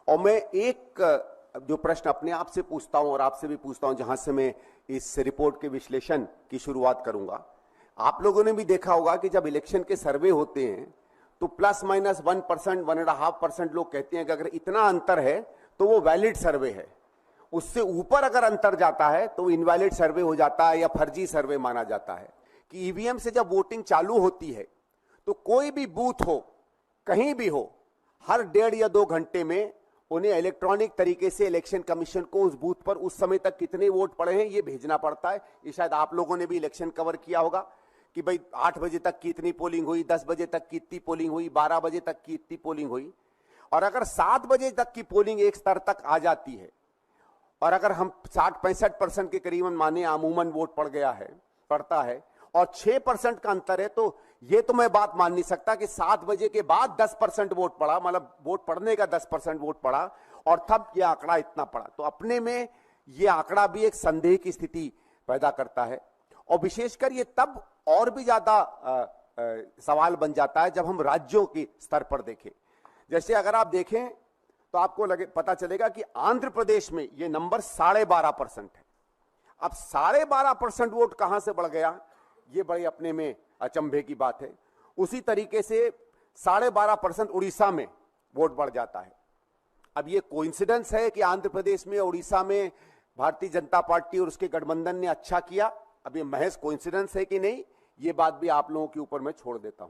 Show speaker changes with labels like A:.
A: और मैं एक जो प्रश्न अपने आप से पूछता हूं और आपसे भी पूछता हूं, जहां से मैं इस रिपोर्ट के विश्लेषण की शुरुआत करूंगा। आप लोगों ने भी देखा होगा कि जब इलेक्शन के सर्वे होते हैं तो प्लस माइनस 1%, 1.5% लोग कहते हैं कि अगर इतना अंतर है तो वो वैलिड सर्वे है। उससे ऊपर अगर अंतर जाता है तो इनवैलिड सर्वे हो जाता है या फर्जी सर्वे माना जाता है। कि ईवीएम से जब वोटिंग चालू होती है तो कोई भी बूथ हो, कहीं भी हो, हर 1.5 या 2 घंटे में उन्हें इलेक्ट्रॉनिक तरीके से इलेक्शन कमीशन को उस बूथ पर उस समय तक कितने वोट पड़े हैं ये भेजना पड़ता है। ये शायद आप लोगों ने भी इलेक्शन कवर किया होगा कि भाई 8 बजे तक की इतनी पोलिंग हुई, 10 बजे तक की इतनी पोलिंग हुई, 12 बजे तक की इतनी पोलिंग हुई। और अगर 7 बजे तक की पोलिंग एक स्तर तक आ जाती है और अगर हम 60-65% के करीबन माने अमूमन वोट पड़ता है और 6% का अंतर है, तो ये तो मैं बात मान नहीं सकता कि 7 बजे के बाद 10% वोट पड़ा, मतलब वोट पड़ने का 10% वोट पड़ा और तब ये आंकड़ा इतना पड़ा। तो अपने में ये आंकड़ा भी एक संदेह की स्थिति पैदा करता है। और विशेषकर ये तब और भी ज्यादा सवाल बन जाता है जब हम राज्यों के स्तर पर देखें। जैसे अगर आप देखें तो आपको पता चलेगा कि आंध्र प्रदेश में ये नंबर 12.5% है। अब 12.5% वोट कहां से बढ़ गया, ये बड़े अपने में अचंभे की बात है। उसी तरीके से 12.5% उड़ीसा में वोट बढ़ जाता है। अब ये कोइंसिडेंस है कि आंध्र प्रदेश में, उड़ीसा में भारतीय जनता पार्टी और उसके गठबंधन ने अच्छा किया? अब ये महज कोइंसिडेंस है कि नहीं, ये बात भी आप लोगों के ऊपर मैं छोड़ देता हूं।